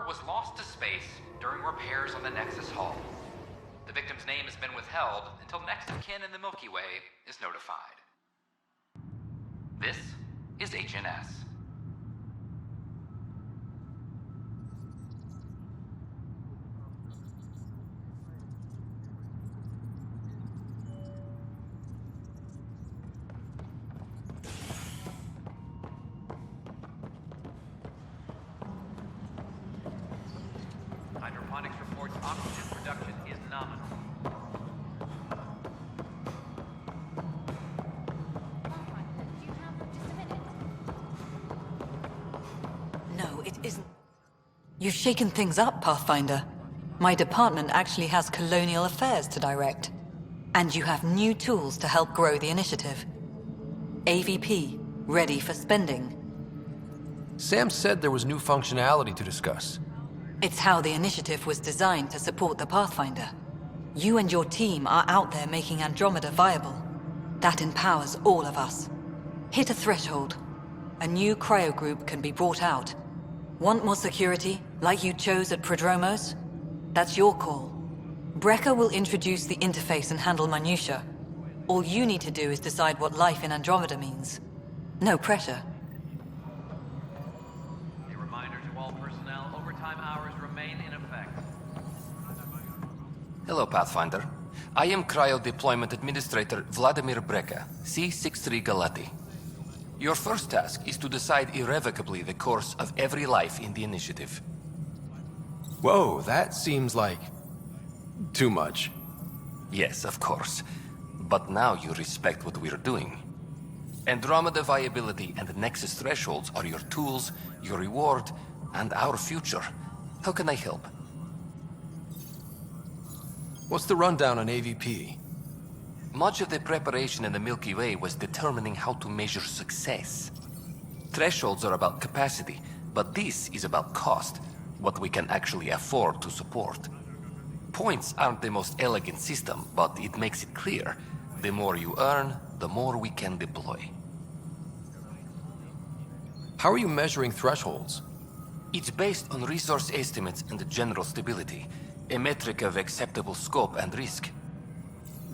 was lost to space during repairs on the Nexus hull. The victim's name has been withheld until next of kin in the Milky Way is notified. This is HNS. Hydroponics reports oxygen production is nominal. No, it isn't. You've shaken things up, Pathfinder. My department actually has colonial affairs to direct. And you have new tools to help grow the initiative. AVP, ready for spending. Sam said there was new functionality to discuss. It's how the initiative was designed to support the Pathfinder. You and your team are out there making Andromeda viable. That empowers all of us. Hit a threshold. A new cryo group can be brought out. Want more security, like you chose at Prodromos? That's your call. Brecker will introduce the interface and handle minutia. All you need to do is decide what life in Andromeda means. No pressure. A reminder to all personnel, overtime hours remain in effect. Hello, Pathfinder. I am Cryo Deployment Administrator Vladimir Brecker, C-63 Galati. Your first task is to decide irrevocably the course of every life in the initiative. Whoa, that seems like... too much. Yes, of course. But now you respect what we're doing. Andromeda viability and Nexus thresholds are your tools, your reward, and our future. How can I help? What's the rundown on AVP? Much of the preparation in the Milky Way was determining how to measure success. Thresholds are about capacity, but this is about cost, what we can actually afford to support. Points aren't the most elegant system, but it makes it clear. The more you earn, the more we can deploy. How are you measuring thresholds? It's based on resource estimates and general stability, a metric of acceptable scope and risk.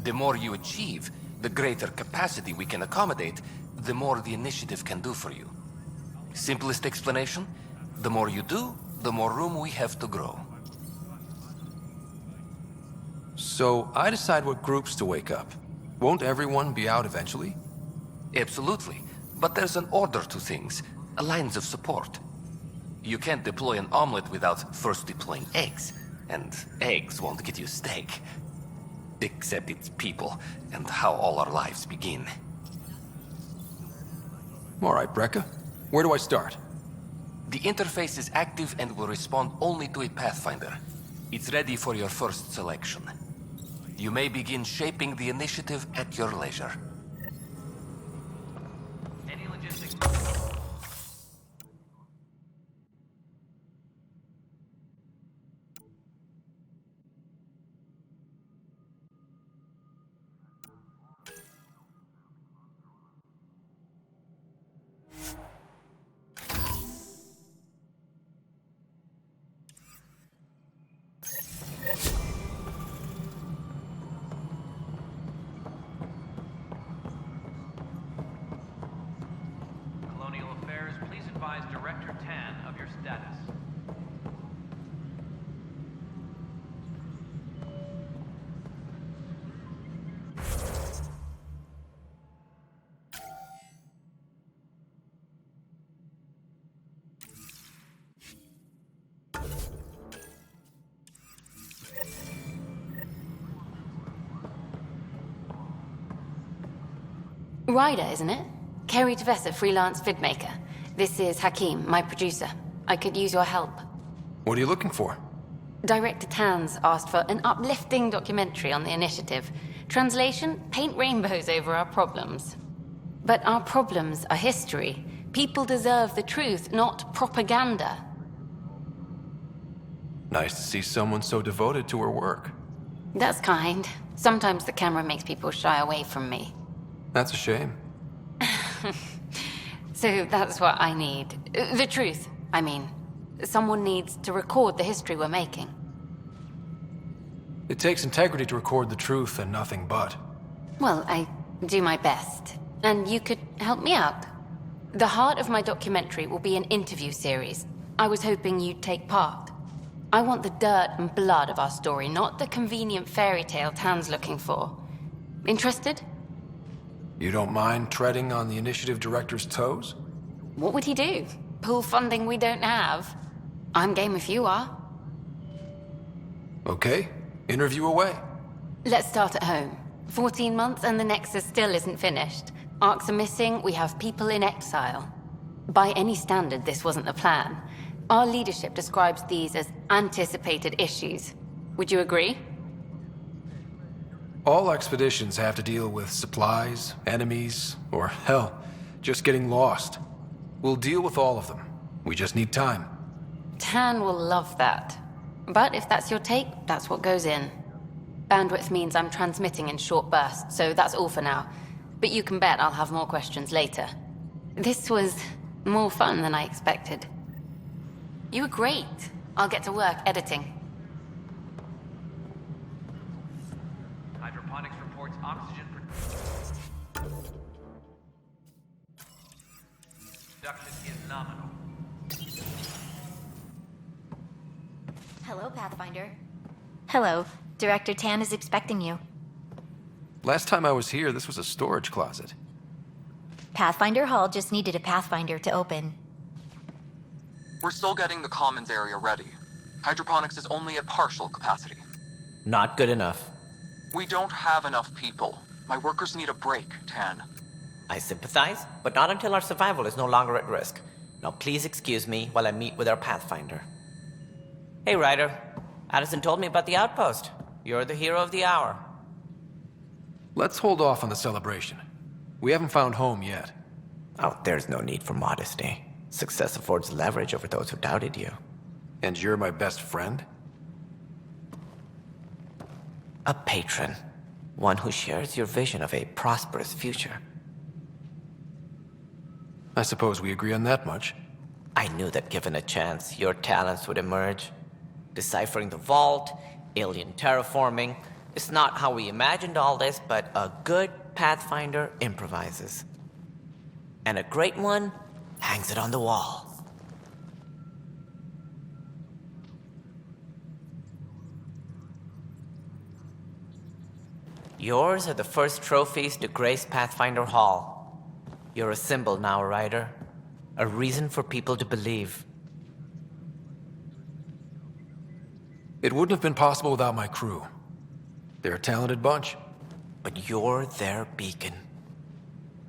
The more you achieve, the greater capacity we can accommodate, the more the initiative can do for you. Simplest explanation, the more you do, the more room we have to grow. So I decide what groups to wake up. Won't everyone be out eventually? Absolutely, but there's an order to things, lines of support. You can't deploy an omelet without first deploying eggs, and eggs won't get you steak. Except it's people, and how all our lives begin. All right, Brecker. Where do I start? The interface is active and will respond only to a Pathfinder. It's ready for your first selection. You may begin shaping the initiative at your leisure. Any logistics? Please advise Director Tan of your status. Ryder, isn't it? Kerry Tavessa, freelance vidmaker. This is Hakim, my producer. I could use your help. What are you looking for? Director Tan's asked for an uplifting documentary on the initiative. Translation, paint rainbows over our problems. But our problems are history. People deserve the truth, not propaganda. Nice to see someone so devoted to her work. That's kind. Sometimes the camera makes people shy away from me. That's a shame. So that's what I need. The truth, I mean. Someone needs to record the history we're making. It takes integrity to record the truth and nothing but. Well, I do my best. And you could help me out. The heart of my documentary will be an interview series. I was hoping you'd take part. I want the dirt and blood of our story, not the convenient fairy tale Tan's looking for. Interested? You don't mind treading on the initiative director's toes? What would he do? Pull funding we don't have? I'm game if you are. Okay, interview away. Let's start at home. 14 months and the Nexus still isn't finished. Arcs are missing, we have people in exile. By any standard, this wasn't the plan. Our leadership describes these as anticipated issues. Would you agree? All expeditions have to deal with supplies, enemies, or hell, just getting lost. We'll deal with all of them. We just need time. Tan will love that. But if that's your take, that's what goes in. Bandwidth means I'm transmitting in short bursts, so that's all for now. But you can bet I'll have more questions later. This was more fun than I expected. You were great. I'll get to work editing. Hydroponics reports oxygen production is nominal. Hello, Pathfinder. Hello. Director Tan is expecting you. Last time I was here, this was a storage closet. Pathfinder Hall just needed a Pathfinder to open. We're still getting the commons area ready. Hydroponics is only at partial capacity. Not good enough. We don't have enough people. My workers need a break, Tan. I sympathize, but not until our survival is no longer at risk. Now please excuse me while I meet with our Pathfinder. Hey, Ryder. Addison told me about the outpost. You're the hero of the hour. Let's hold off on the celebration. We haven't found home yet. Oh, there's no need for modesty. Success affords leverage over those who doubted you. And you're my best friend? A patron. One who shares your vision of a prosperous future. I suppose we agree on that much. I knew that given a chance, your talents would emerge. Deciphering the vault, alien terraforming. It's not how we imagined all this, but a good Pathfinder improvises. And a great one hangs it on the wall. Yours are the first trophies to grace Pathfinder Hall. You're a symbol now, Ryder. A reason for people to believe. It wouldn't have been possible without my crew. They're a talented bunch. But you're their beacon.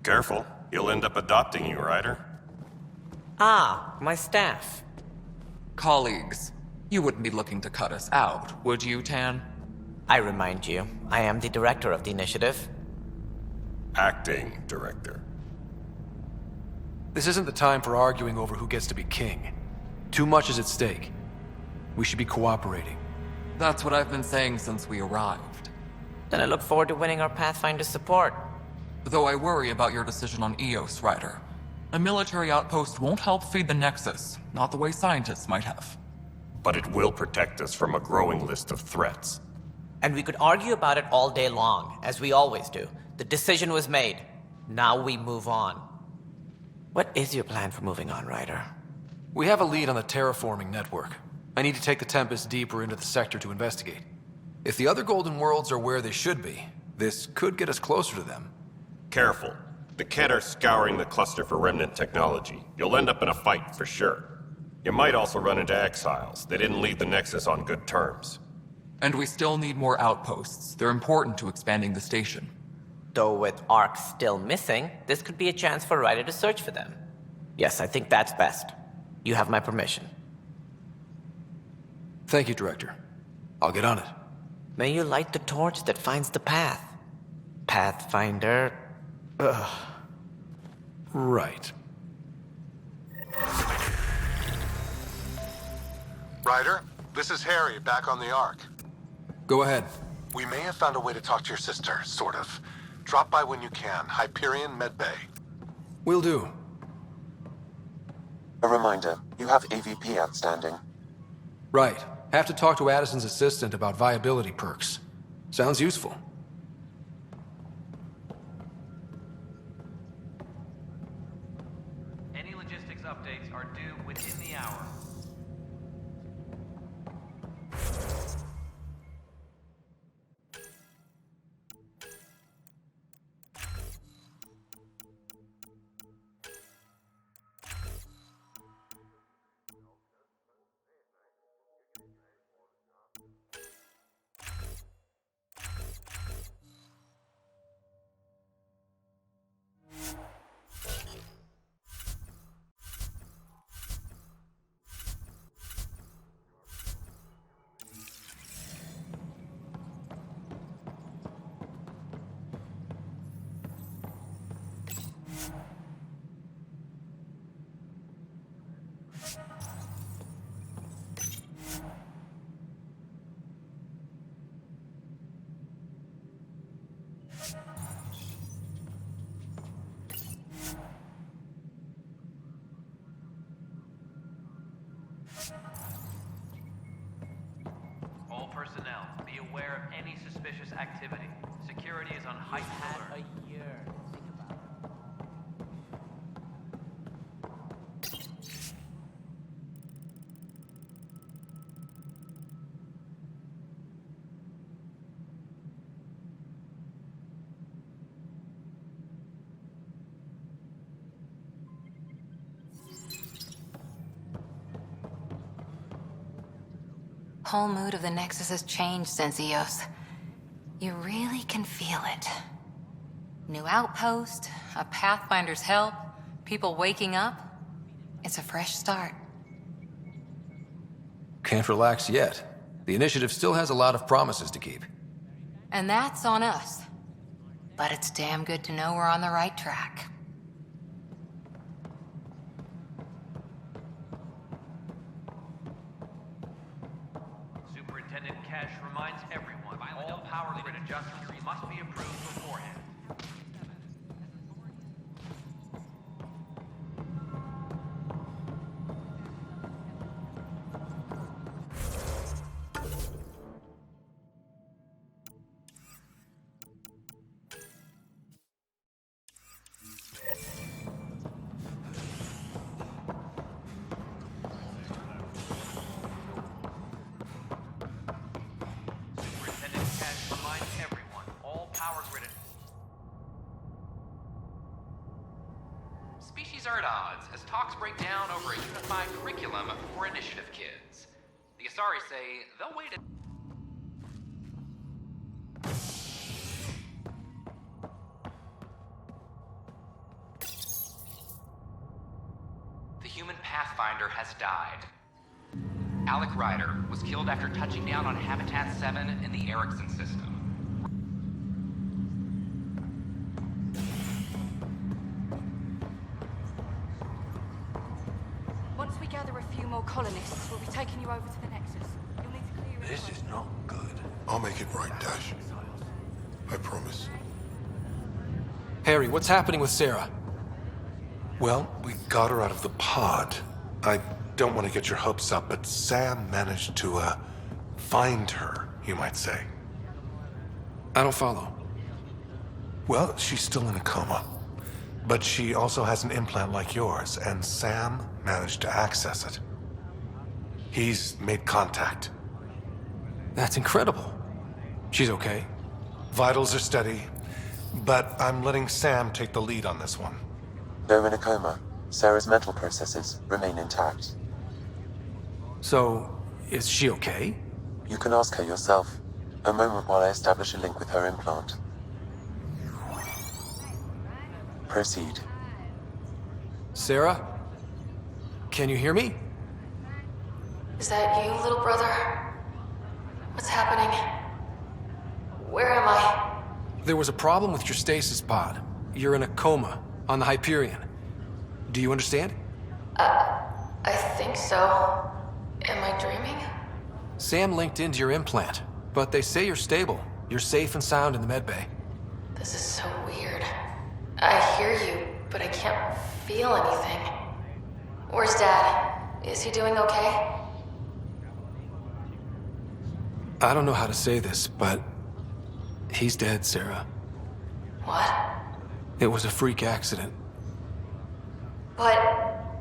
Careful. He'll end up adopting you, Ryder. Ah, my staff. Colleagues, you wouldn't be looking to cut us out, would you, Tan? I remind you, I am the director of the initiative. Acting director. This isn't the time for arguing over who gets to be king. Too much is at stake. We should be cooperating. That's what I've been saying since we arrived. Then I look forward to winning our Pathfinder support. Though I worry about your decision on Eos, Ryder. A military outpost won't help feed the Nexus, not the way scientists might have. But it will protect us from a growing list of threats. And we could argue about it all day long, as we always do. The decision was made. Now we move on. What is your plan for moving on, Ryder? We have a lead on the terraforming network. I need to take the Tempest deeper into the sector to investigate. If the other Golden Worlds are where they should be, this could get us closer to them. Careful. The Kett are scouring the cluster for remnant technology. You'll end up in a fight for sure. You might also run into exiles. They didn't leave the Nexus on good terms. And we still need more outposts. They're important to expanding the station. Though with Ark still missing, this could be a chance for Ryder to search for them. Yes, I think that's best. You have my permission. Thank you, Director. I'll get on it. May you light the torch that finds the path. Pathfinder. Ugh. Right. Ryder, this is Harry, back on the Ark. Go ahead. We may have found a way to talk to your sister, sort of. Drop by when you can. Hyperion Medbay. Will do. A reminder, you have AVP outstanding. Right. Have to talk to Addison's assistant about viability perks. Sounds useful. Any logistics updates are due within the hour. All personnel, be aware of any suspicious activity. Security is on heightened alert. Whole mood of the Nexus has changed since Eos. You really can feel it. New outpost, a Pathfinder's help, people waking up. It's a fresh start. Can't relax yet. The initiative still has a lot of promises to keep. And that's on us. But it's damn good to know we're on the right track. Superintendent Cash reminds everyone all power grid adjustments must be approved beforehand. Superintendent Cash reminds everyone all power grid. Species are at odds as talks break down over a unified curriculum for initiative kids. The Asari say they'll wait. The human Pathfinder has died. Alec Ryder was killed after touching down on Habitat 7 in the Erickson system. Once we gather a few more colonists, we'll be taking you over to the Nexus. You'll need to clear it. This is not good. I'll make it right, Dash. I promise. Harry, what's happening with Sarah? Well, we got her out of the pod. I don't want to get your hopes up, but Sam managed to, find her, you might say. I don't follow. Well, she's still in a coma. But she also has an implant like yours, and Sam managed to access it. He's made contact. That's incredible. She's okay. Vitals are steady, but I'm letting Sam take the lead on this one. Though in a coma, Sarah's mental processes remain intact. So, is she okay? You can ask her yourself. A moment while I establish a link with her implant. Proceed. Sarah? Can you hear me? Is that you, little brother? What's happening? Where am I? There was a problem with your stasis pod. You're in a coma on the Hyperion. Do you understand? I think so. Am I dreaming? Sam linked into your implant, but they say you're stable. You're safe and sound in the medbay. This is so weird. I hear you, but I can't feel anything. Where's Dad? Is he doing okay? I don't know how to say this, but he's dead, Sarah. What? It was a freak accident. But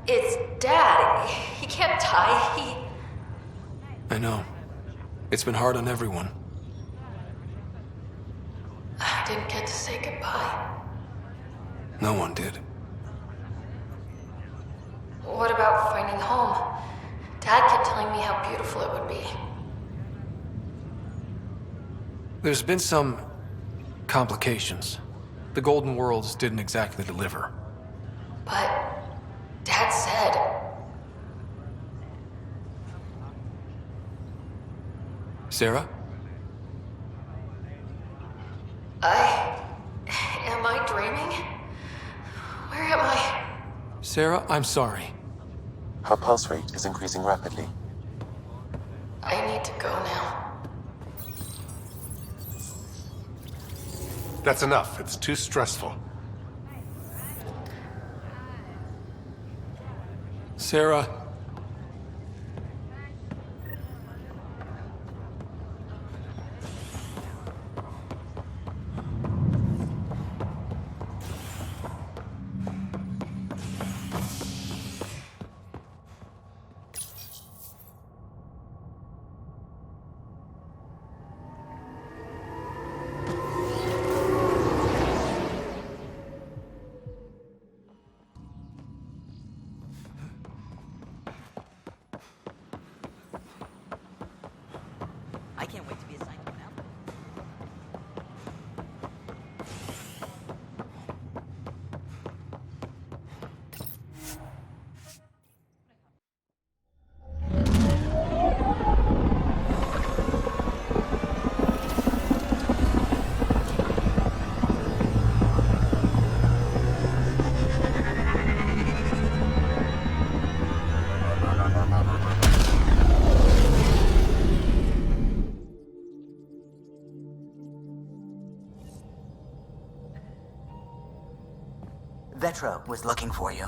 it's Dad. He can't die. I know. It's been hard on everyone. I didn't get to say goodbye. No one did. What about finding home? Dad kept telling me how beautiful it would be. There's been some complications. The Golden Worlds didn't exactly deliver. But Dad said... Sarah? Am I dreaming? Where am I? Sarah, I'm sorry. Her pulse rate is increasing rapidly. I need to go now. That's enough. It's too stressful. Sarah. I can't wait to be assigned to an outfit. Vetra was looking for you.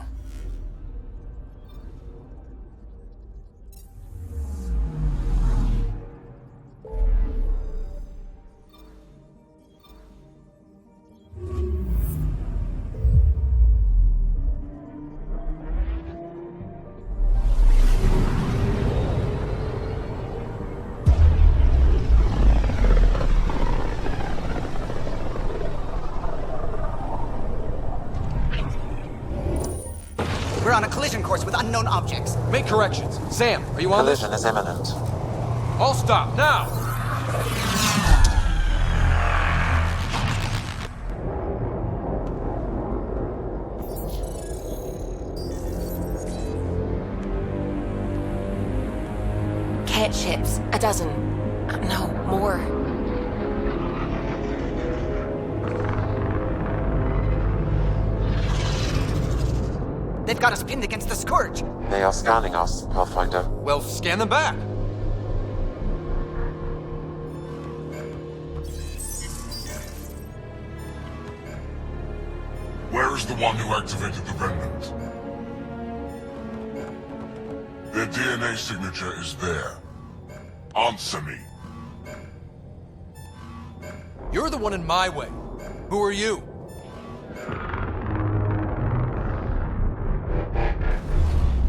We're on a collision course with unknown objects. Make corrections. Sam, are you on this? Collision is imminent. All stop, now! Cat ships. A dozen. No, more. They've got us pinned against the Scourge. They are scanning us, Pathfinder. Well, scan them back. Where is the one who activated the remnant? Their DNA signature is there. Answer me. You're the one in my way. Who are you?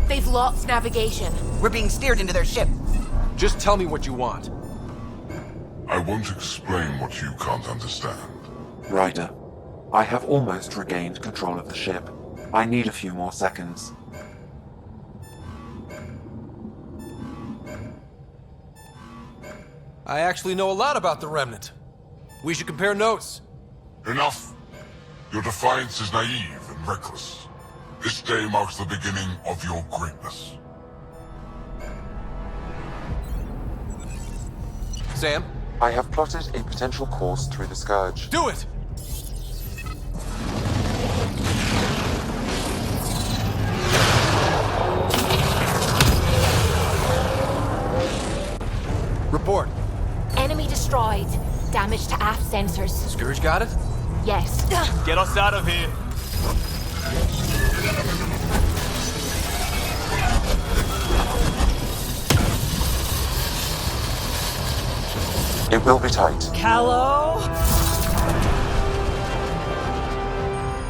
They've lost navigation. We're being steered into their ship. Just tell me what you want. I won't explain what you can't understand. Ryder, I have almost regained control of the ship. I need a few more seconds. I actually know a lot about the Remnant. We should compare notes. Enough. Your defiance is naive and reckless. This day marks the beginning of your greatness. Sam? I have plotted a potential course through the Scourge. Do it! Report. Enemy destroyed. Damage to aft sensors. Scourge got it? Yes. Get us out of here. It will be tight. Callow?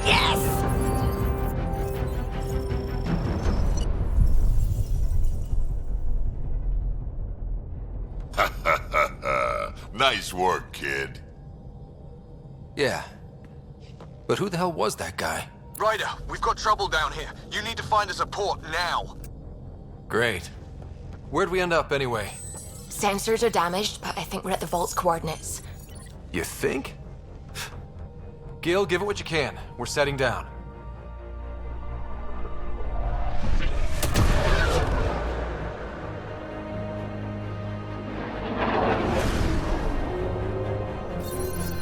Yes! Nice work, kid. Yeah. But who the hell was that guy? Ryder, we've got trouble down here. You need to find us a port now. Great. Where'd we end up anyway? Sensors are damaged, but I think we're at the vault's coordinates. You think? Gil, give it what you can. We're setting down.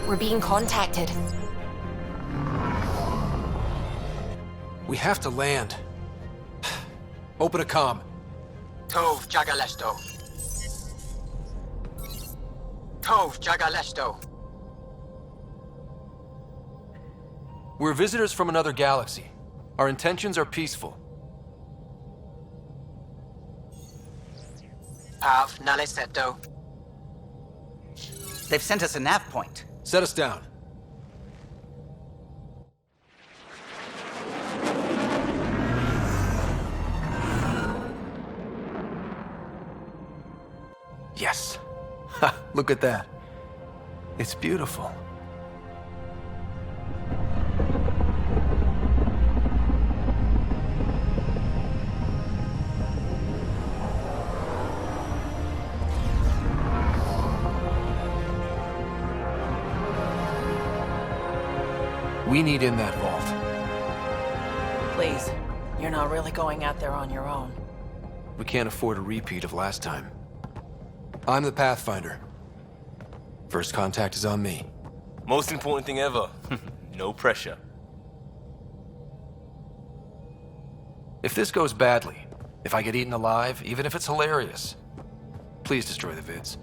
We're being contacted. We have to land. Open a comm. Tov Jagalesto. Tov Jagalesto. We're visitors from another galaxy. Our intentions are peaceful. Pav Naleseto. They've sent us a nav point. Set us down. Yes. Ha, look at that. It's beautiful. We need in that vault. Please, you're not really going out there on your own. We can't afford a repeat of last time. I'm the Pathfinder. First contact is on me. Most important thing ever. No pressure. If this goes badly, if I get eaten alive, even if it's hilarious, please destroy the vids.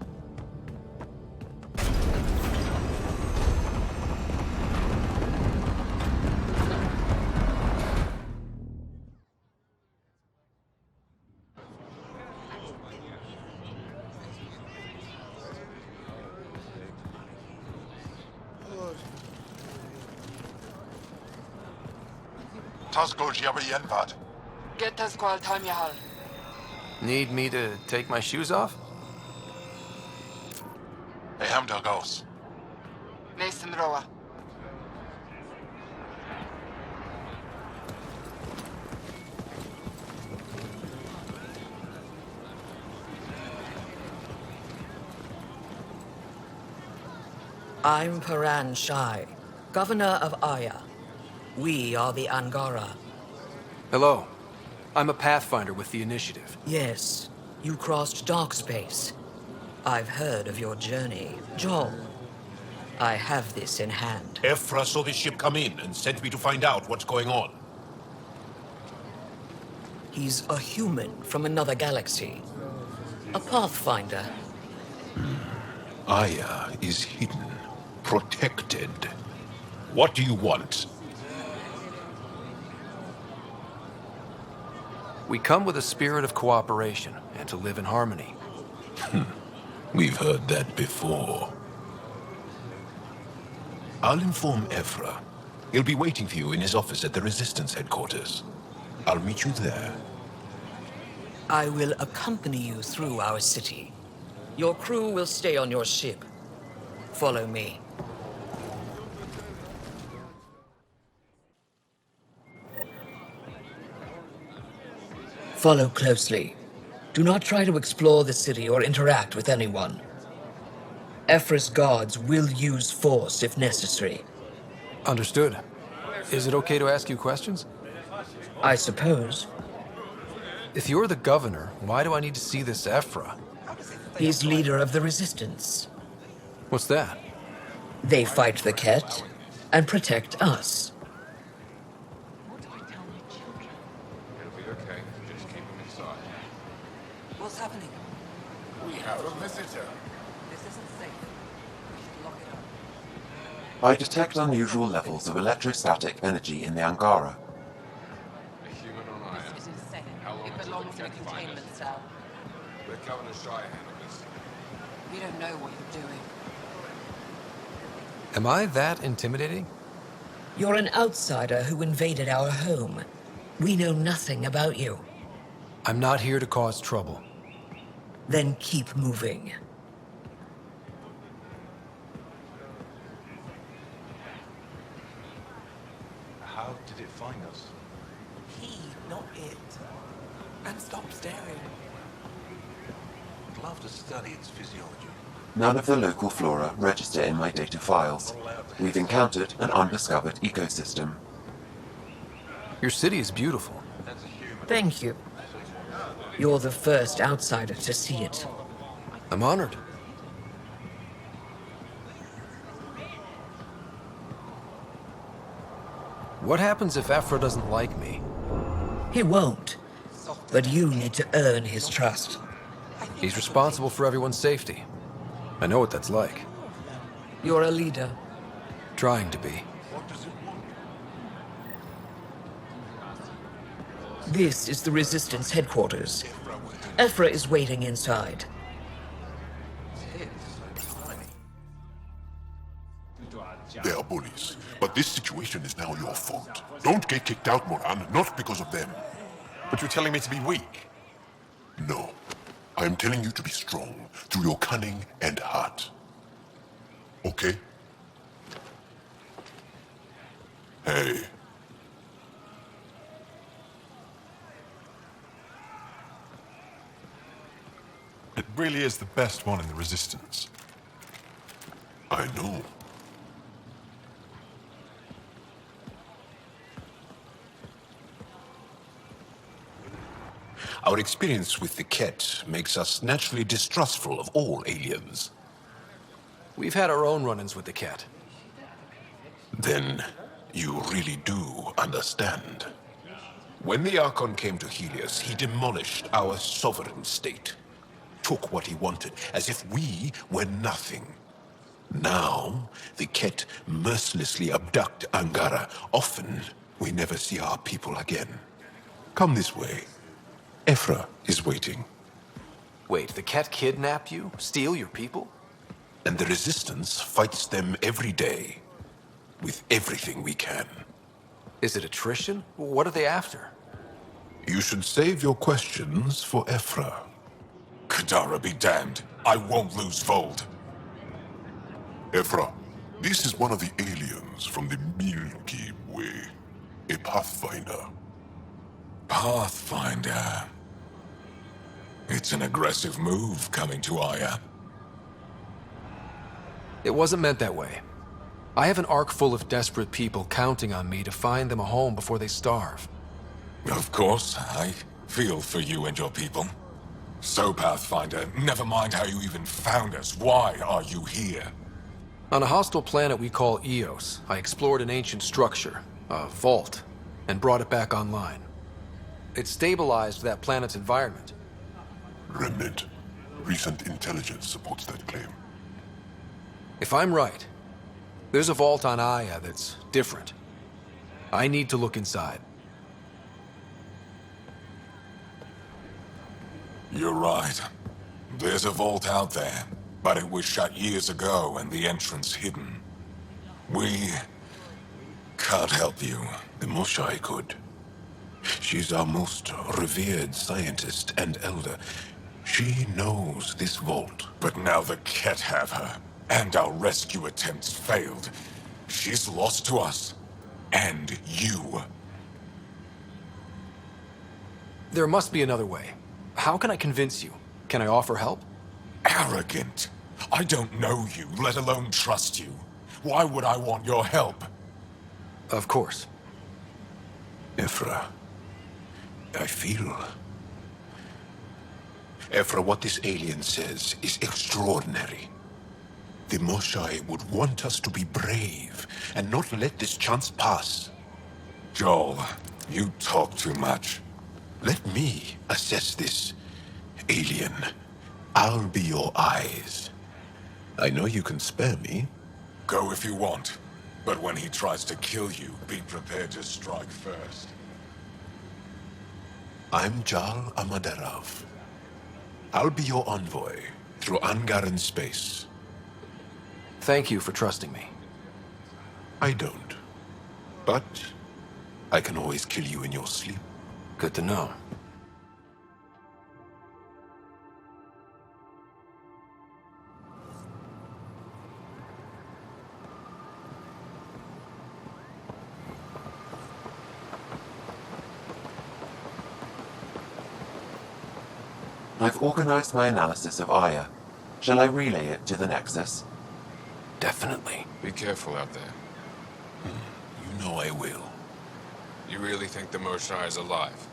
Get us qual time yahal. Need me to take my shoes off? Nesim Roa. I'm Paran Shai, Governor of Aya. We are the Angara. Hello. I'm a Pathfinder with the Initiative. Yes, you crossed dark space. I've heard of your journey, Joel. I have this in hand. Ephra saw this ship come in and sent me to find out what's going on. He's a human from another galaxy. A Pathfinder. Aya is hidden, protected. What do you want? We come with a spirit of cooperation and to live in harmony. We've heard that before. I'll inform Ephra. He'll be waiting for you in his office at the Resistance headquarters. I'll meet you there. I will accompany you through our city. Your crew will stay on your ship. Follow me. Follow closely. Do not try to explore the city or interact with anyone. Ephra's guards will use force if necessary. Understood. Is it okay to ask you questions? I suppose. If you're the governor, why do I need to see this Ephra? He's leader of the Resistance. What's that? They fight the Ket and protect us. What's happening? We have a visitor. This isn't safe. We should lock it up. I detect unusual levels of electrostatic energy in the Angara. This isn't safe. It belongs in a containment cell. The Governor Shire handled this. You don't know what you're doing. Am I that intimidating? You're an outsider who invaded our home. We know nothing about you. I'm not here to cause trouble. Then keep moving. How did it find us? He, not it. And stop staring. I'd love to study its physiology. None of the local flora register in my data files. We've encountered an undiscovered ecosystem. Your city is beautiful. Thank you. You're the first outsider to see it. I'm honored. What happens if Ephra doesn't like me? He won't. But you need to earn his trust. He's responsible for everyone's safety. I know what that's like. You're a leader. Trying to be. This is the Resistance headquarters. Ephra is waiting inside. They are bullies, but this situation is now your fault. Don't get kicked out, Moran, not because of them. But you're telling me to be weak? No. I am telling you to be strong through your cunning and heart. Okay? Hey. It really is the best one in the Resistance. I know. Our experience with the Ket makes us naturally distrustful of all aliens. We've had our own run-ins with the Ket. Then you really do understand. When the Archon came to Helios, he demolished our sovereign state. Took what he wanted, as if we were nothing. Now, the Ket mercilessly abduct Angara. Often, we never see our people again. Come this way. Ephra is waiting. Wait, the Ket kidnap you? Steal your people? And the Resistance fights them every day. With everything we can. Is it attrition? What are they after? You should save your questions for Ephra. Kadara be damned. I won't lose Vold. Ephra, this is one of the aliens from the Milky Way. A Pathfinder. Pathfinder. It's an aggressive move coming to Aya. It wasn't meant that way. I have an ark full of desperate people counting on me to find them a home before they starve. Of course, I feel for you and your people. So, Pathfinder, never mind how you even found us. Why are you here? On a hostile planet we call Eos, I explored an ancient structure, a vault, and brought it back online. It stabilized that planet's environment. Remnant. Recent intelligence supports that claim. If I'm right, there's a vault on Aya that's different. I need to look inside. You're right. There's a vault out there, but it was shut years ago and the entrance hidden. We can't help you. The Moshai could. She's our most revered scientist and elder. She knows this vault. But now the Ket have her, and our rescue attempts failed. She's lost to us. And you. There must be another way. How can I convince you? Can I offer help? Arrogant. I don't know you, let alone trust you. Why would I want your help? Of course. Ephra, I feel... Ephra, what this alien says is extraordinary. The Moshai would want us to be brave and not let this chance pass. Joel, you talk too much. Let me assess this, alien. I'll be your eyes. I know you can spare me. Go if you want. But when he tries to kill you, be prepared to strike first. I'm Jal Amaderav. I'll be your envoy, through ungarden space. Thank you for trusting me. I don't. But I can always kill you in your sleep. Good to know. I've organized my analysis of Aya. Shall I relay it to the Nexus? Definitely. Be careful out there. You know I will. You really think the Moshae is alive?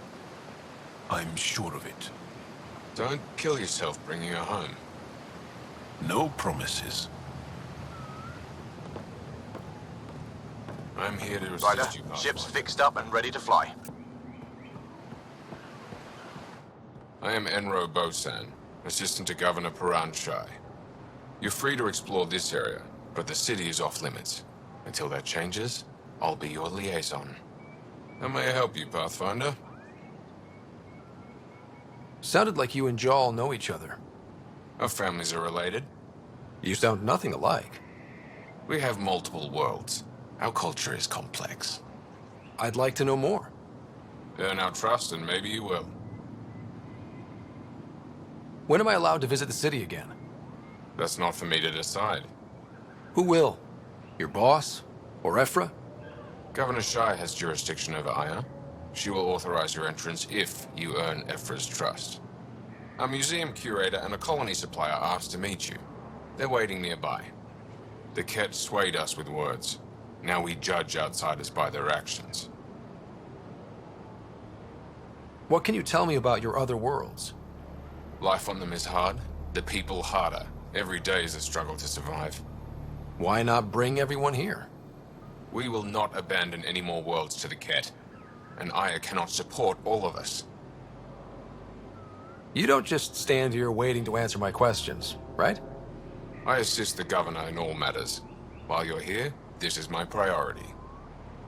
I'm sure of it. Don't kill yourself bringing her home. No promises. I'm here to Ryder, assist you, ship's Pathfinder. fixed up and ready to fly. I am Enro Bosan, assistant to Governor Paran Shai. You're free to explore this area, but the city is off limits. Until that changes, I'll be your liaison. How may I help you, Pathfinder? Sounded like you and Jal know each other. Our families are related. You sound nothing alike. We have multiple worlds. Our culture is complex. I'd like to know more. Earn our trust and maybe you will. When am I allowed to visit the city again? That's not for me to decide. Who will? Your boss? Or Ephra? Governor Shai has jurisdiction over Aya. She will authorize your entrance if you earn Ephra's trust. A museum curator and a colony supplier asked to meet you. They're waiting nearby. The Ket swayed us with words. Now we judge outsiders by their actions. What can you tell me about your other worlds? Life on them is hard, the people harder. Every day is a struggle to survive. Why not bring everyone here? We will not abandon any more worlds to the Ket, and Aya cannot support all of us. You don't just stand here waiting to answer my questions, right? I assist the governor in all matters. While you're here, this is my priority.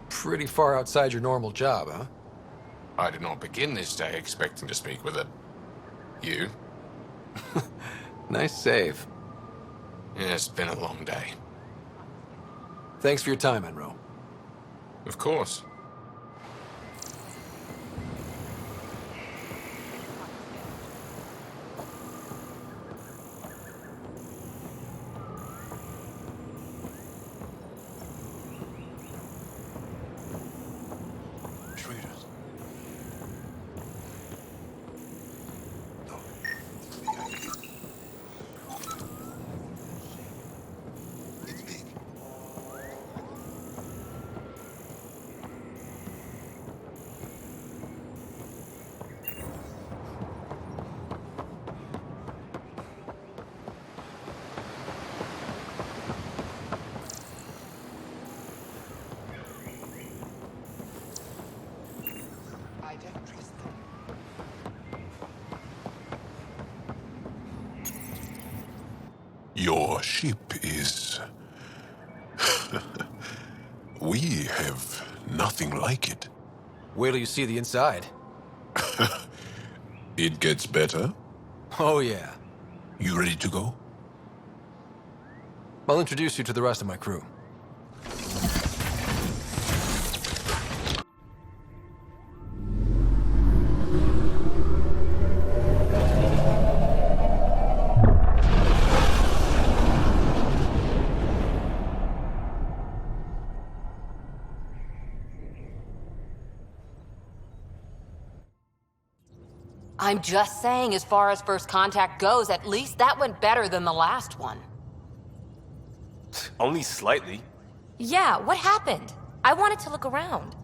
Pretty far outside your normal job, huh? I did not begin this day expecting to speak with you. Nice save. Yeah, it's been a long day. Thanks for your time, Enro. Of course. Your ship is... We have nothing like it. Wait till you see the inside. It gets better? Oh, yeah. You ready to go? I'll introduce you to the rest of my crew. I'm just saying, as far as first contact goes, at least that went better than the last one. Only slightly. Yeah, what happened? I wanted to look around.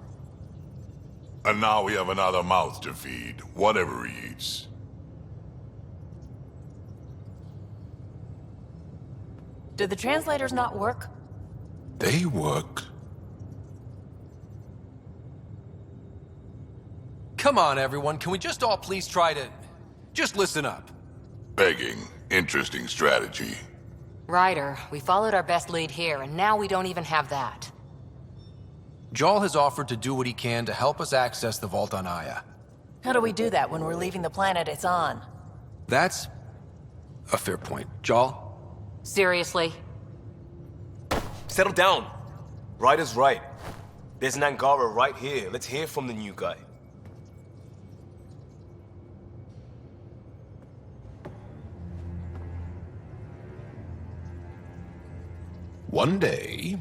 And now we have another mouth to feed, whatever he eats. Did the translators not work? They work. Come on, everyone. Can we just all please try to... just listen up? Begging. Interesting strategy. Ryder, we followed our best lead here, and now we don't even have that. Jal has offered to do what he can to help us access the vault on Aya. How do we do that when we're leaving the planet it's on? That's A fair point. Jal? Seriously? Settle down. Ryder's right. There's an Angara right here. Let's hear from the new guy. One day,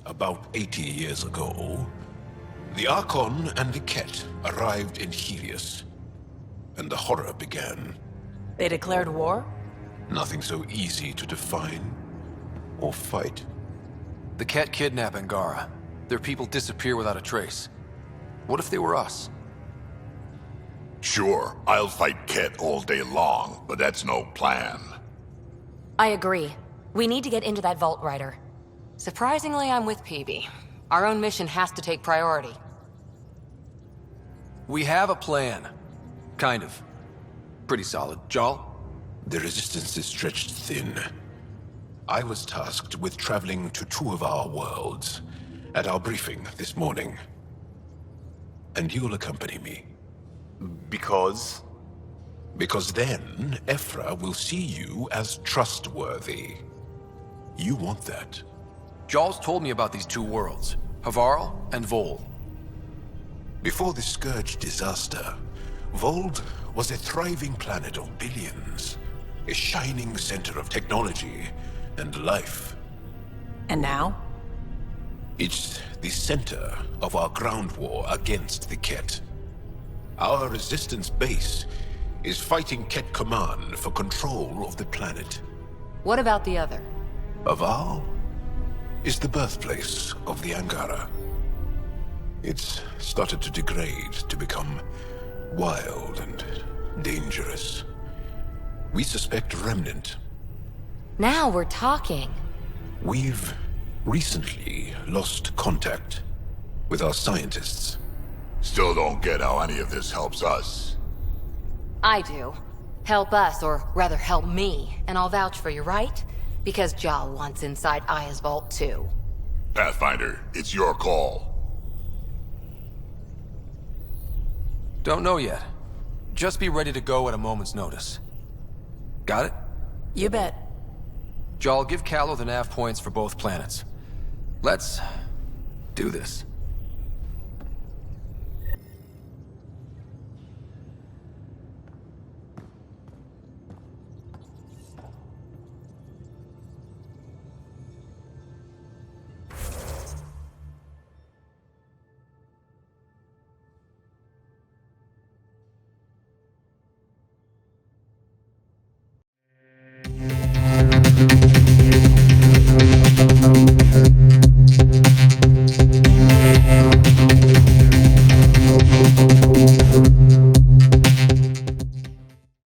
about 80 years ago, the Archon and the Ket arrived in Helios, and the horror began. They declared war? Nothing so easy to define or fight. The Ket kidnap Angara. Their people disappear without a trace. What if they were us? Sure, I'll fight Ket all day long, but that's no plan. I agree. We need to get into that vault, Ryder. Surprisingly, I'm with PB. Our own mission has to take priority. We have a plan. Kind of. Pretty solid. Jal? The resistance is stretched thin. I was tasked with traveling to 2 of our worlds at our briefing this morning. And you'll accompany me. Because? Because then, Ephra will see you as trustworthy. You want that. Jal's told me about these 2 worlds, Havarl and Vol. Before the Scourge disaster, Vold was a thriving planet of billions, a shining center of technology and life. And now? It's the center of our ground war against the Ket. Our resistance base is fighting Ket Command for control of the planet. What about the other? Havarl is the birthplace of the Angara. It's started to degrade, to become wild and dangerous. We suspect Remnant. Now we're talking. We've recently lost contact with our scientists. Still don't get how any of this helps us. I do. Help us, or rather help me, and I'll vouch for you, right? Because Jal wants inside Aya's vault too. Pathfinder, it's your call. Don't know yet. Just be ready to go at a moment's notice. Got it? You bet. Jal, give Callow the nav points for both planets. Let's do this.